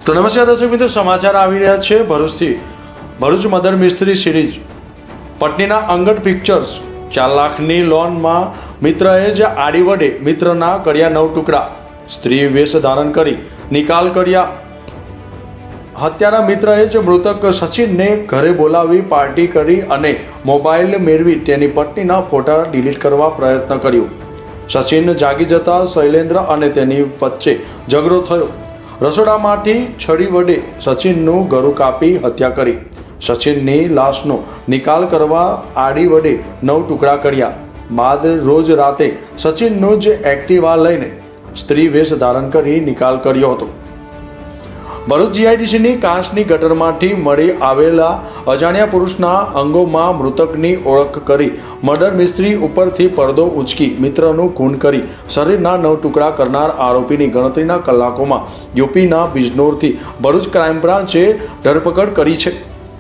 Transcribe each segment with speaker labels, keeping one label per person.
Speaker 1: તો નમસ્કાર દર્શક મિત્રો, સમાચાર આવી રહ્યા છે ભરૂચથી. ભરૂચ મદર મિસ્ત્રી સિરીઝ પટનીના અંગત પિક્ચર્સ 4 લાખની લોનમાં મિત્રએ જ આડી વડે મિત્રના કર્યા 9 ટુકડા. સ્ત્રી વેશ ધારણ કરી નિકાલ કર્યા. હત્યારા મિત્રએ જ મૃતક સચિનને ઘરે બોલાવી પાર્ટી કરી અને મોબાઈલ મેળવી તેની પત્નીના ફોટા ડિલીટ કરવા પ્રયત્ન કર્યો. સચિન જાગી જતા શૈલેન્દ્ર અને તેની વચ્ચે ઝઘડો થયો. રસોડામાંથી છરી વડે સચિનનું ગળું કાપી હત્યા કરી. સચિનની લાશનો નિકાલ કરવા આડી વડે 9 ટુકડા કર્યા. બાદ રોજ રાતે સચિનનું જ એક્ટિવા લઈને સ્ત્રી વેશ ધારણ કરી નિકાલ કર્યો હતો. ભરૂચ જીઆઈડીસીની કાંસની ગટરમાંથી મળી આવેલા અજાણ્યા પુરુષના અંગોમાં મૃતકની ઓળખ કરી મર્ડર મિસ્ત્રી ઉપરથી પડદો ઉંચકી મિત્રનું ખૂન કરી શરીરના 9 ટુકડા કરનાર આરોપીની ગણતરીના કલાકોમાં યુપીના બિજનોરથી ભરૂચ ક્રાઇમ બ્રાન્ચે ધરપકડ કરી છે.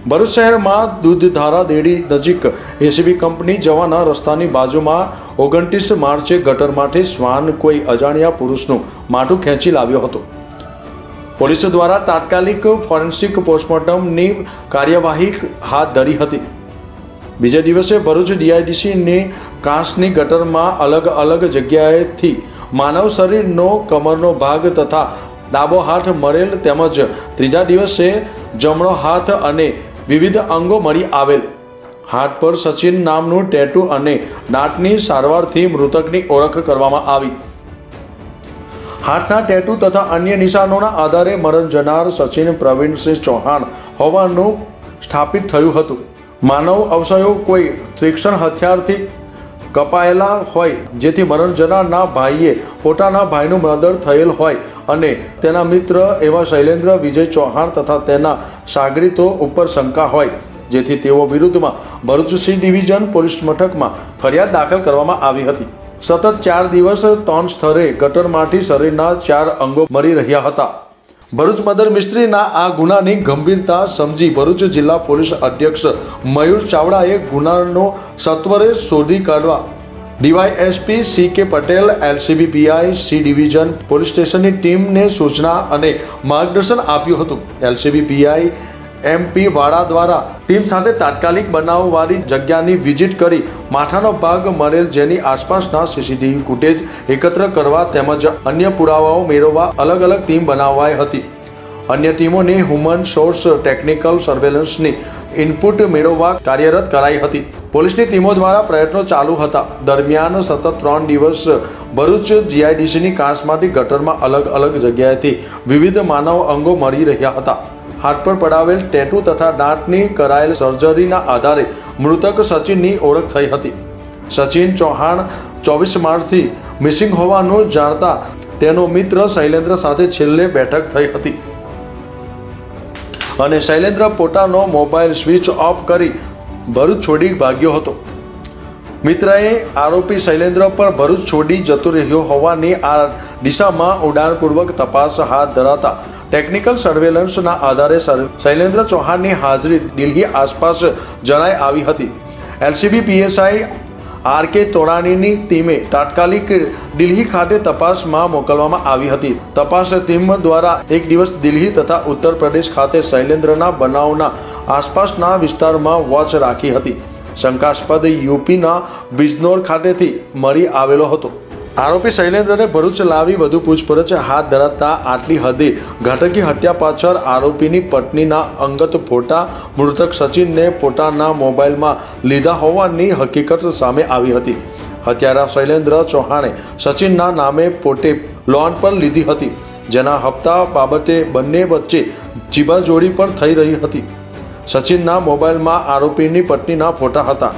Speaker 1: ભરૂચ શહેરમાં દૂધધારા ડેરી નજીક એસીબી કંપની જવાના રસ્તાની બાજુમાં 29 માર્ચે ગટરમાંથી શ્વાન કોઈ અજાણ્યા પુરુષનું માથું ખેંચી લાવ્યો હતો. પોલીસ દ્વારા તાત્કાલિક ફોરેન્સિક પોસ્ટમોર્ટમની કાર્યવાહી હાથ ધરી હતી. બીજા દિવસે ભરૂચ ડીઆઈડીસીની કાંસની ગટરમાં અલગ અલગ જગ્યાએથી માનવ શરીરનો કમરનો ભાગ તથા ડાબો હાથ મળેલ તેમજ ત્રીજા દિવસે જમણો હાથ અને વિવિધ અંગો મળી આવેલ. હાથ પર સચિન નામનું ટેટુ અને દાંતની સારવારથી મૃતકની ઓળખ કરવામાં આવી. હાથના ટેટુ તથા અન્ય નિશાનોના આધારે મરણ જનાર સચિન પ્રવીણસિંહ ચૌહાણ હોવાનું સ્થાપિત થયું હતું. માનવ અવયવો કોઈ તીક્ષ્ણ હથિયારથી કપાયેલા હોય જેથી મરણ જનારના ભાઈએ પોતાના ભાઈનું મર્ડર થયેલ હોય અને તેના મિત્ર એવા શૈલેન્દ્ર વિજય ચૌહાણ તથા તેના સાગરીતો ઉપર શંકા હોય જેથી તેઓ વિરુદ્ધમાં ભરૂચ સી ડિવિઝન પોલીસ મથકમાં ફરિયાદ દાખલ કરવામાં આવી હતી. સતત 4 દિવસ 3 સ્થળે ગટરમાંથી શરીરના 4 અંગો મળી રહ્યા હતા. ભરૂચ મદર મિસ્ત્રીના આ ગુનાની ગંભીરતા સમજી ભરૂચ જિલ્લા પોલીસ અધ્યક્ષ મયુર ચાવડાએ ગુનાનો સત્વરે શોધી કાઢવા ડીવાયએસપી સી કે Patel, LCB PI C division police સ્ટેશનની ટીમને સૂચના અને માર્ગદર્શન આપ્યું હતું. એલસીબી પીઆઈ એમપી વાડા દ્વારા ટીમ સાથે તાત્કાલિક બનાવવાળી જગ્યાની વિઝિટ કરી માથાનો ભાગ મળેલ જેની આસપાસના સીસીટીવી ફૂટેજ એકત્ર કરવા તેમજ અન્ય પુરાવાઓ મેળવવા અલગ અલગ ટીમ બનાવાઈ હતી. અન્ય ટીમોને હ્યુમન સોર્સ ટેકનિકલ સર્વેલન્સની ઇનપુટ મેળવવા કાર્યરત કરાઈ હતી. પોલીસની ટીમો દ્વારા પ્રયત્નો ચાલુ હતા. દરમિયાન સતત 3 દિવસ ભરૂચ જીઆઈડીસીની કાંસમાંથી ગટરમાં અલગ અલગ જગ્યાએથી વિવિધ માનવ અંગો મળી રહ્યા હતા. હાથ પર પડાવેલ ટેટુ તથા દાંતની કરાયેલ સર્જરીના આધારે મૃતક સચિનની ઓળખ થઈ હતી. સચિન ચૌહાણ 24 માર્ચથી મિસિંગ હોવાનું જાણતા તેનો મિત્ર શૈલેન્દ્ર સાથે છેલ્લે બેઠક થઈ હતી અને શૈલેન્દ્ર પોતાનો મોબાઈલ સ્વિચ ઓફ કરી ભરૂચ છોડી ભાગ્યો હતો. મિત્રએ આરોપી શૈલેન્દ્ર પર ભરૂચ છોડી જતો રહ્યો હોવાની આ દિશામાં ઉડાણપૂર્વક તપાસ હાથ ધરાતા ટેકનિકલ સર્વેલન્સના આધારે શૈલેન્દ્ર ચૌહાણની હાજરી દિલ્હી આસપાસ જણાઈ આવી હતી. એલસીબી પીએસઆઈ આર કે તોડાણીની ટીમે તાત્કાલિક દિલ્હી ખાતે તપાસમાં મોકલવામાં આવી હતી. તપાસ ટીમ દ્વારા એક દિવસ દિલ્હી તથા ઉત્તર પ્રદેશ ખાતે શૈલેન્દ્રના બનાવના આસપાસના વિસ્તારમાં વોચ રાખી હતી. શંકાસ્પદ યુપીના બિજનોર ખાતેથી મળી આવેલો હતો. આરોપી શૈલેન્દ્રને ભરૂચ લાવી વધુ પૂછપરછ હાથ ધરાતા આટલી હદે ઘાતકી હત્યા પાછળ આરોપીની પત્નીના અંગત ફોટા મૃતક સચિનને પોતાના મોબાઈલમાં લીધા હોવાની હકીકત સામે આવી હતી. હત્યારા શૈલેન્દ્ર ચૌહાણે સચિનના નામે પોતે લોન પર લીધી હતી, જેના હપ્તા બાબતે બંને વચ્ચે જીબાજોડી પણ થઈ રહી હતી. સચિનના મોબાઈલમાં આરોપીની પત્નીના ફોટા હતા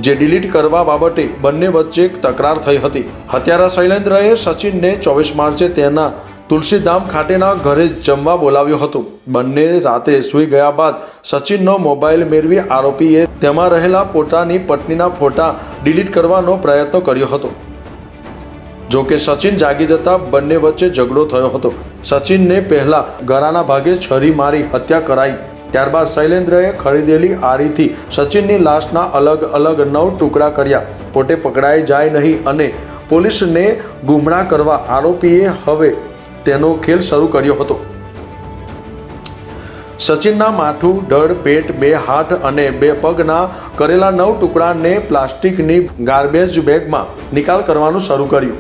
Speaker 1: જે ડિલીટ કરવા બાબતે બંને વચ્ચે તકરાર થઈ હતી. હત્યારા શૈલેન્દ્રએ સચિનને 24 માર્ચે તેના તુલસીધામ ખાતેના ઘરે જમવા બોલાવ્યો હતો. બંને રાતે સૂઈ ગયા બાદ સચિનનો મોબાઈલ મેળવી આરોપીએ તેમાં રહેલા પોતાની પત્નીના ફોટા ડિલીટ કરવાનો પ્રયત્ન કર્યો હતો. જો કે સચિન જાગી જતા બંને વચ્ચે ઝઘડો થયો હતો. સચિનને પહેલા ગળાના ભાગે છરી મારી હત્યા કરાઈ. ત્યારબાદ શૈલેન્દ્રએ ખરીદેલી આરીથી સચિનની લાશના અલગ અલગ 9 ટુકડા કર્યા. પોતે પકડાઈ જાય નહીં અને પોલીસને ગુમરાહ કરવા આરોપીએ હવે તેનો ખેલ શરૂ કર્યો હતો. સચિનના માથું, ધડ, પેટ, 2 હાથ અને 2 પગના કરેલા 9 ટુકડાને પ્લાસ્ટિકની ગાર્બેજ બેગમાં નિકાલ કરવાનું શરૂ કર્યું.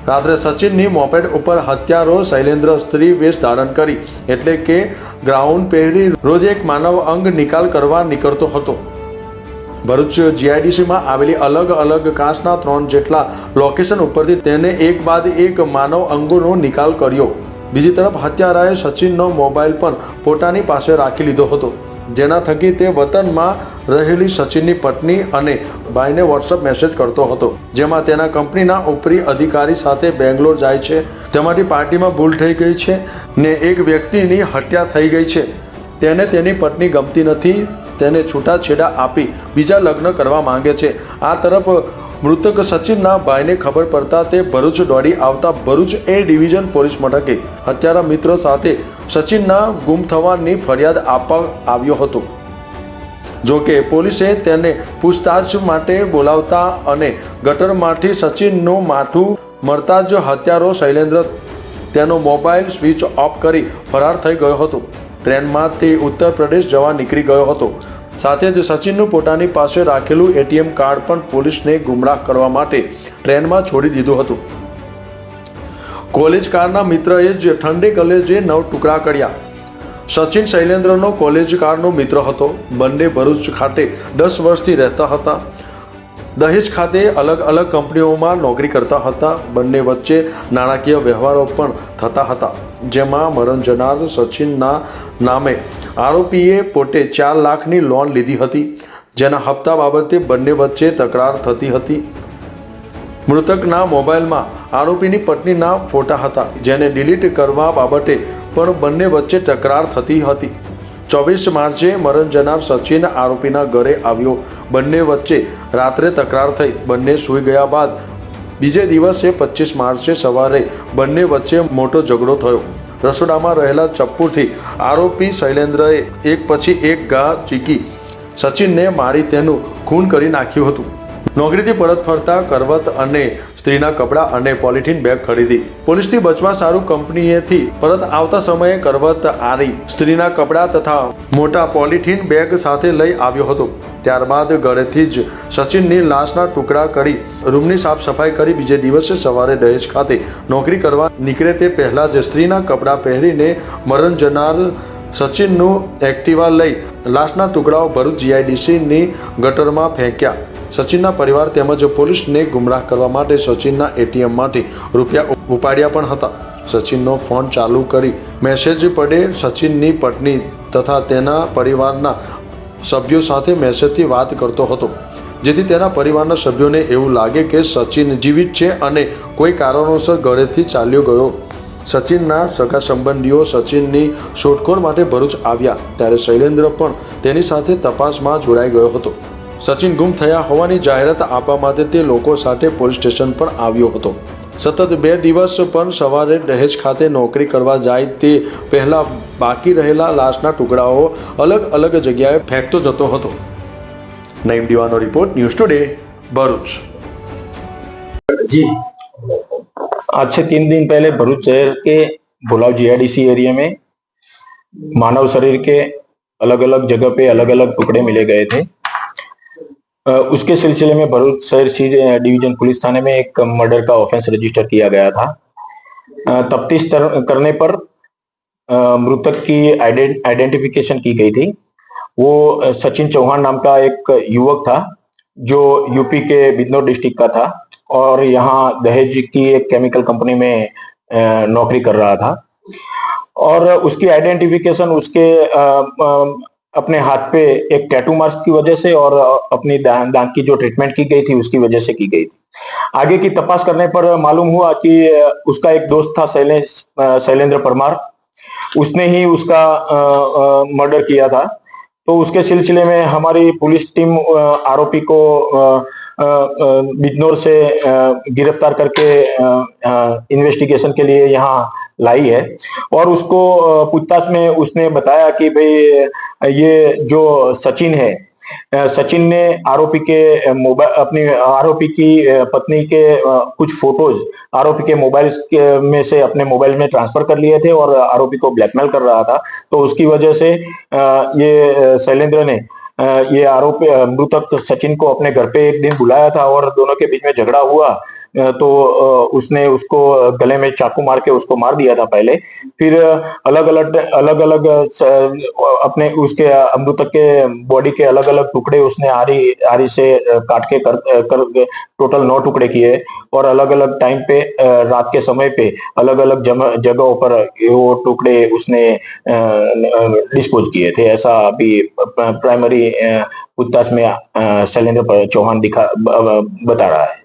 Speaker 1: રાત્રે સચિનની મોપેડ ઉપર હત્યારો શૈલેન્દ્ર સ્ત્રી વેશ ધારણ કરી એટલે કે ગ્રાઉન પહેરી રોજ એક માનવ અંગ નિકાલ કરવા નીકળતો હતો. ભરૂચ જીઆઈડીસીમાં આવેલી અલગ અલગ કાંસના 3 જેટલા લોકેશન ઉપરથી તેને એક બાદ એક માનવ અંગોનો નિકાલ કર્યો. બીજી તરફ હત્યારાએ સચિનનો મોબાઈલ પણ પોતાની પાસે રાખી લીધો હતો, જેના થકી તે વતનમાં રહેલી સચિનની પત્ની અને ભાઈને વોટ્સઅપ મેસેજ કરતો હતો, જેમાં તેના કંપનીના ઉપરી અધિકારી સાથે બેંગ્લોર જાય છે, તેમાંથી પાર્ટીમાં ભૂલ થઈ ગઈ છે ને એક વ્યક્તિની હત્યા થઈ ગઈ છે. તેને તેની પત્ની ગમતી નથી, તેને છૂટાછેડા આપી બીજા લગ્ન કરવા માંગે છે. આ તરફ મૃતક સચિનના ભાઈને ખબર પડતા તે ભરૂચ દોડી આવતા ભરૂચ એ ડિવિઝન પોલીસ મથકે હત્યારા મિત્રો સાથે સચિનના ગુમ થવાની ફરિયાદ આપવા આવ્યો હતો. જો કે પોલીસે તેને પૂછતાછ માટે બોલાવતા અને ગટરમાંથી સચિનનું માથું મળતા જ હત્યારો શૈલેન્દ્ર તેનો મોબાઈલ સ્વિચ ઓફ કરી ફરાર થઈ ગયો હતો. ટ્રેનમાં તે ઉત્તર પ્રદેશ જવા નીકળી ગયો હતો. સાથે જ સચિનનું પોતાની પાસે રાખેલું એટીએમ કાર્ડ પણ પોલીસને ગુમરાહ કરવા માટે ટ્રેનમાં છોડી દીધું હતું. કોલેજ કારના મિત્રએ જ ઠંડે કલેજે 9 ટુકડા કર્યા. સચિન શૈલેન્દ્રનો કોલેજ કારનો મિત્ર હતો. બંને ભરૂચ ખાતે 10 વર્ષથી રહેતા હતા. દહેજ ખાતે અલગ અલગ કંપનીઓમાં નોકરી કરતા હતા. બંને વચ્ચે નાણાકીય વ્યવહારો પણ થતા હતા, જેમાં મરણ જનાર સચિનના નામે આરોપીએ પોતે 4 લાખની લોન લીધી હતી, જેના હપ્તા બાબતે બંને વચ્ચે તકરાર થતી હતી. મૃતકના મોબાઈલમાં આરોપીની પત્નીના ફોટા હતા, જેને ડિલીટ કરવા બાબતે પણ બંને વચ્ચે તકરાર થતી હતી. 24 માર્ચે મરણ જનાર સચિન આરોપીના ઘરે આવ્યો. બંને વચ્ચે રાત્રે તકરાર થઈ. બંને સૂઈ ગયા બાદ બીજે દિવસે 25 માર્ચે સવારે બંને વચ્ચે મોટો ઝઘડો થયો. રસોડામાં રહેલા ચપ્પુથી આરોપી શૈલેન્દ્રએ એક પછી એક ઘા ચીકી સચિનને મારી તેનું ખૂન કરી નાખ્યું હતું. નોકરીથી પરત ફરતા કરવત અને સ્ત્રીના કપડાં અને પોલિથીન બેગ ખરીદી. પોલીસથી બચવા સારું કંપનીએથી પરત આવતા સમયે કરવત આરી સ્ત્રીના કપડાં તથા મોટા પોલિથીન બેગ સાથે લઈ આવ્યો હતો. ત્યારબાદ ઘરેથી જ સચિનની લાશના ટુકડા કરી રૂમની સાફ સફાઈ કરી બીજે દિવસે સવારે દહેજ ખાતે નોકરી કરવા નીકળે તે પહેલાં જ સ્ત્રીના કપડાં પહેરીને મરણ જનાર સચિનનું એક્ટિવા લઈ લાશના ટુકડાઓ ભરૂચ જીઆઈડીસીની ગટરમાં ફેંક્યા. સચિનના પરિવાર તેમજ પોલીસને ગુમરાહ કરવા માટે સચિનના એટીએમમાંથી રૂપિયા ઉપાડ્યા પણ હતા. સચિનનો ફોન ચાલુ કરી મેસેજ પડે સચિનની પત્ની તથા તેના પરિવારના સભ્યો સાથે મેસેજથી વાત કરતો હતો, જેથી તેના પરિવારના સભ્યોને એવું લાગે કે સચિન જીવિત છે અને કોઈ કારણોસર ઘરેથી ચાલ્યો ગયો. સચિનના સગા સંબંધીઓ સચિનની શોધખોળ માટે ભરૂચ આવ્યા ત્યારે શૈલેન્દ્ર પણ તેની સાથે તપાસમાં જોડાઈ ગયો હતો. સચિન ગુમ થયા હોવાની જાહેરાત આપવા માટે તે લોકો સાથે પોલીસ સ્ટેશન પર આવ્યો હતો. સતત 2 દિવસ પણ સવારે દહેજ ખાતે નોકરી કરવા જાય તે પહેલાં બાકી રહેલા લાશના ટુકડાઓ અલગ અલગ જગ્યાએ ફેંકતો જતો હતો. નઈમ દીવાનો રિપોર્ટ, ન્યૂઝ ટુડે, ભરૂચ.
Speaker 2: जी, आज से 3 दिन पहले भरूच शहर के भुलाव जीआईडीसी एरिया में मानव शरीर के अलग अलग जगह पे अलग अलग टुकड़े मिले गए थे. उसके सिलसिले में भरूच शहर डिवीजन पुलिस थाने में एक मर्डर का ऑफेंस रजिस्टर किया गया था. तफ्तीश करने पर मृतक की आइडेंटिफिकेशन की गई थी. वो सचिन चौहान नाम का एक युवक था जो यूपी के बिजनौर डिस्ट्रिक्ट का था और यहाँ दहेज की एक केमिकल कंपनी में नौकरी कर रहा था. और उसकी आइडेंटिफिकेशन उसके अपने हाथ पे एक टैटू मार्क की वजह से और अपनी दांत की जो ट्रीटमेंट की गई थी उसकी वजह से की गई थी. आगे की तपास करने पर मालूम हुआ कि उसका एक दोस्त था शैलेंद्र परमार, उसने ही उसका मर्डर किया था. तो उसके सिलसिले में हमारी पुलिस टीम आरोपी को बिजनौर से गिरफ्तार करके इन्वेस्टिगेशन के लिए यहाँ लाई है. और उसको पूछताछ में उसने बताया कि भाई ये जो सचिन है सचिन ने आरोपी के मोबाइल अपनी आरोपी की पत्नी के कुछ फोटोज आरोपी के में से अपने मोबाइल में ट्रांसफर कर लिए थे और आरोपी को ब्लैकमेल कर रहा था। तो उसकी वजह से ये शैलेंद्र ने ये आरोपी मृतक सचिन को अपने घर पे एक दिन बुलाया था और दोनों के बीच में झगड़ा हुआ। तो उसने उसको गले में चाकू मार के उसको मार दिया था पहले। फिर अलग अलग अपने उसके मृतक के बॉडी के अलग अलग टुकड़े उसने आरी आरी से काट के कर टोटल 9 टुकड़े किए और अलग अलग टाइम पे रात के समय पे अलग अलग जगहों पर वो टुकड़े उसने डिस्पोज किए थे। ऐसा अभी प्राइमरी पूछताछ में शैलेंद्र चौहान बता रहा है।